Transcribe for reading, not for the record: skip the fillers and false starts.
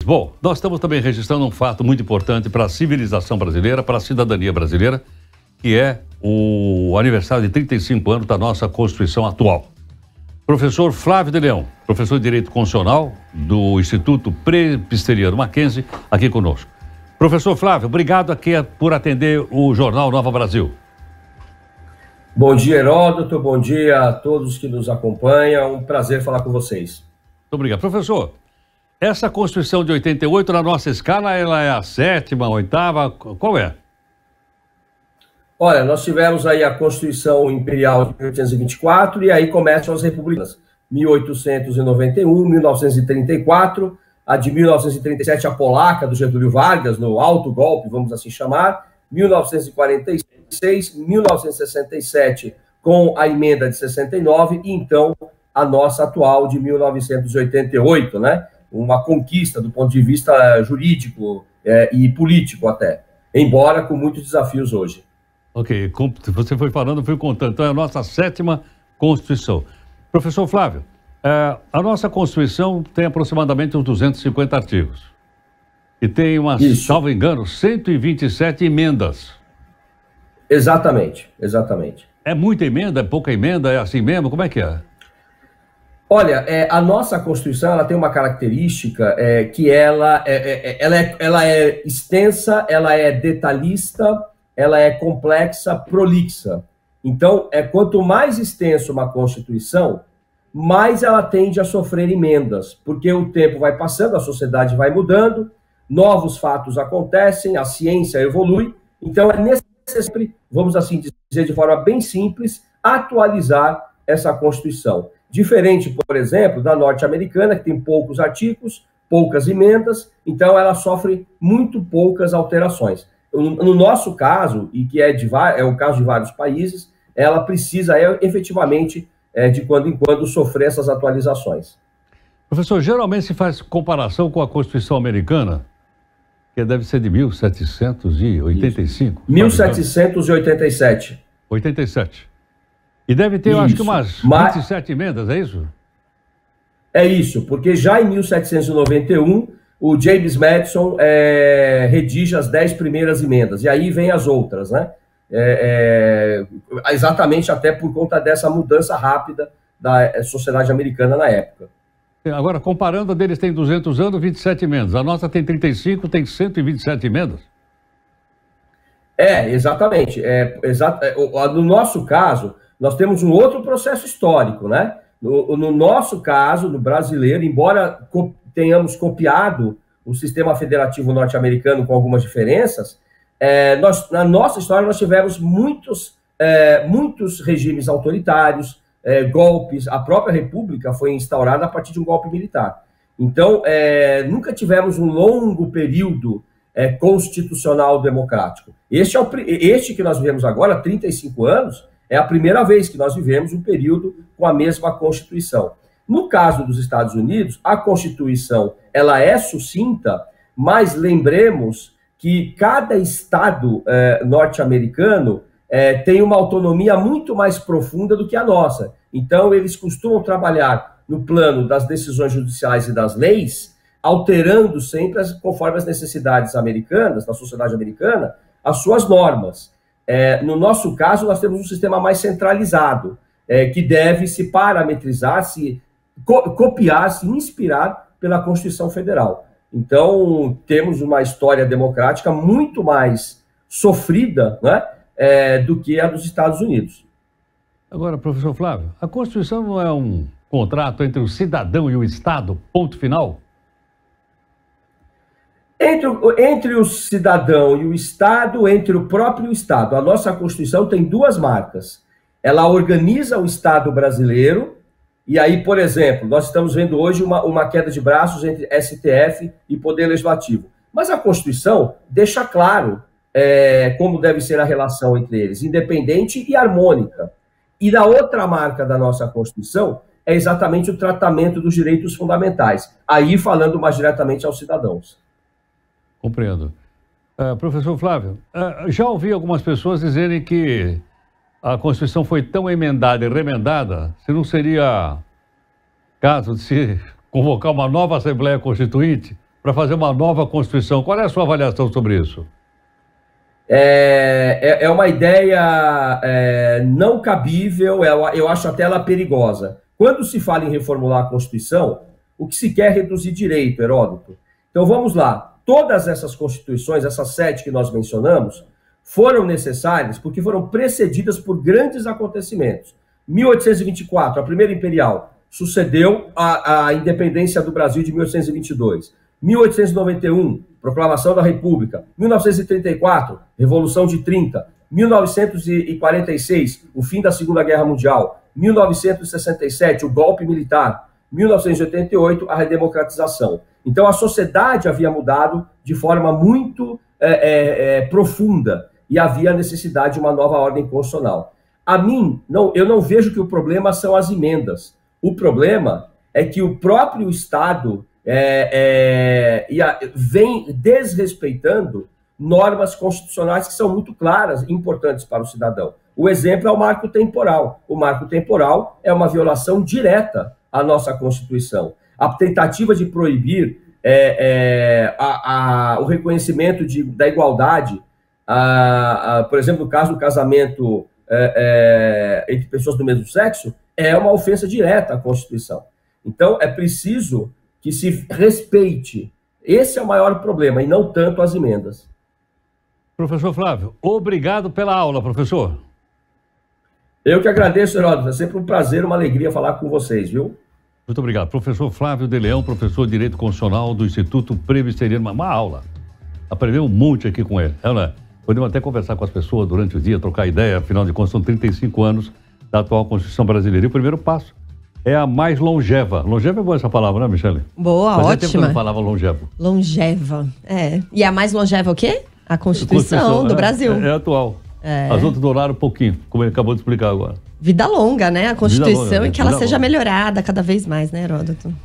Bom, nós estamos também registrando um fato muito importante para a civilização brasileira, para a cidadania brasileira, que é o aniversário de 35 anos da nossa Constituição atual. Professor Flávio de Leão, professor de Direito Constitucional do Instituto Presbiteriano Mackenzie, aqui conosco. Professor Flávio, obrigado aqui por atender o Jornal Nova Brasil. Bom dia, Heródoto. Bom dia a todos que nos acompanham. Um prazer falar com vocês. Muito obrigado. Professor, essa Constituição de 88, na nossa escala, ela é a 7ª, 8ª, qual é? Olha, nós tivemos aí a Constituição Imperial de 1824 e aí começam as repúblicas. 1891, 1934, a de 1937, a polaca, do Getúlio Vargas, no alto golpe, vamos assim chamar, 1946, 1967, com a emenda de 69, e então a nossa atual de 1988, né? Uma conquista do ponto de vista jurídico e político até, embora com muitos desafios hoje. Ok, você foi falando, fui contando. Então é a nossa 7ª Constituição. Professor Flávio, a nossa Constituição tem aproximadamente uns 250 artigos. E tem salvo engano, 127 emendas. Exatamente, exatamente. É muita emenda, é pouca emenda, é assim mesmo? Como é que é? Olha, a nossa Constituição ela tem uma característica que ela é extensa, ela é detalhista, ela é complexa, prolixa. Então, quanto mais extenso uma Constituição, mais ela tende a sofrer emendas, porque o tempo vai passando, a sociedade vai mudando, novos fatos acontecem, a ciência evolui, então é necessário, vamos assim dizer de forma bem simples, atualizar essa Constituição. Diferente, por exemplo, da norte-americana, que tem poucos artigos, poucas emendas, então ela sofre muito poucas alterações. No nosso caso, e que é o caso de vários países, ela precisa efetivamente, de quando em quando, sofrer essas atualizações. Professor, geralmente se faz comparação com a Constituição americana, que deve ser de 1785. 1787. 87. E deve ter, eu acho que umas 27 emendas, é isso? É isso, porque já em 1791... o James Madison redige as 10 primeiras emendas, e aí vem as outras, né? Exatamente até por conta dessa mudança rápida da sociedade americana na época. Agora, comparando, a deles tem 200 anos, 27 emendas. A nossa tem 35, tem 127 emendas? Exatamente. No nosso caso, nós temos um outro processo histórico, né? No nosso caso, no brasileiro, embora tenhamos copiado o sistema federativo norte-americano com algumas diferenças, na nossa história nós tivemos muitos regimes autoritários, golpes. A própria República foi instaurada a partir de um golpe militar. Então, nunca tivemos um longo período constitucional democrático. Este que nós vivemos agora, 35 anos, é a primeira vez que nós vivemos um período com a mesma Constituição. No caso dos Estados Unidos, a Constituição ela é sucinta, mas lembremos que cada estado norte-americano tem uma autonomia muito mais profunda do que a nossa. Então, eles costumam trabalhar no plano das decisões judiciais e das leis, alterando sempre, conforme as necessidades americanas, da sociedade americana, as suas normas. No nosso caso, nós temos um sistema mais centralizado, que deve se parametrizar, copiar, se inspirar pela Constituição Federal. Então, temos uma história democrática muito mais sofrida, né, do que a dos Estados Unidos. Agora, professor Flávio, a Constituição não é um contrato entre o cidadão e o Estado, ponto final? Entre o cidadão e o Estado, entre o próprio Estado. A nossa Constituição tem duas marcas. Ela organiza o Estado brasileiro. E aí, por exemplo, nós estamos vendo hoje uma queda de braços entre STF e Poder Legislativo. Mas a Constituição deixa claro como deve ser a relação entre eles, independente e harmônica. E a outra marca da nossa Constituição é exatamente o tratamento dos direitos fundamentais, aí falando mais diretamente aos cidadãos. Compreendo. Professor Flávio, já ouvi algumas pessoas dizerem que a Constituição foi tão emendada e remendada, se não seria caso de se convocar uma nova Assembleia Constituinte para fazer uma nova Constituição. Qual é a sua avaliação sobre isso? É uma ideia não cabível, eu acho até ela perigosa. Quando se fala em reformular a Constituição, o que se quer é reduzir direito, Heródoto. Então vamos lá, todas essas constituições, essas 7 que nós mencionamos, foram necessárias porque foram precedidas por grandes acontecimentos. 1824, a primeira imperial, sucedeu a independência do Brasil de 1822. 1891, proclamação da República. 1934, Revolução de 30. 1946, o fim da Segunda Guerra Mundial. 1967, o golpe militar. 1988, a redemocratização. Então, a sociedade havia mudado de forma muito profunda e havia necessidade de uma nova ordem constitucional. Eu não vejo que o problema são as emendas. O problema é que o próprio Estado vem desrespeitando normas constitucionais que são muito claras e importantes para o cidadão. O exemplo é o marco temporal. O marco temporal é uma violação direta à nossa Constituição. A tentativa de proibir o reconhecimento da igualdade, por exemplo, no caso do casamento entre pessoas do mesmo sexo, é uma ofensa direta à Constituição. Então, é preciso que se respeite. Esse é o maior problema, e não tanto as emendas. Professor Flávio, obrigado pela aula, professor. Eu que agradeço, Heródoto. É sempre um prazer, uma alegria falar com vocês, viu? Muito obrigado. Professor Flávio de Leão, professor de Direito Constitucional do Instituto Presbiteriano. Uma aula. Aprendeu um monte aqui com ele. Podemos até conversar com as pessoas durante o dia, trocar ideia. Afinal de contas, são 35 anos da atual Constituição brasileira. E o primeiro passo é a mais longeva. Longeva é boa essa palavra, né, Michele? Boa, ótima. Tempo que eu não falava longevo. Longeva, E a mais longeva o quê? A Constituição do Brasil. É atual. As outras duraram um pouquinho, como ele acabou de explicar agora. Vida longa, né? A Constituição, e que ela seja longa. melhorada cada vez mais, né, Heródoto?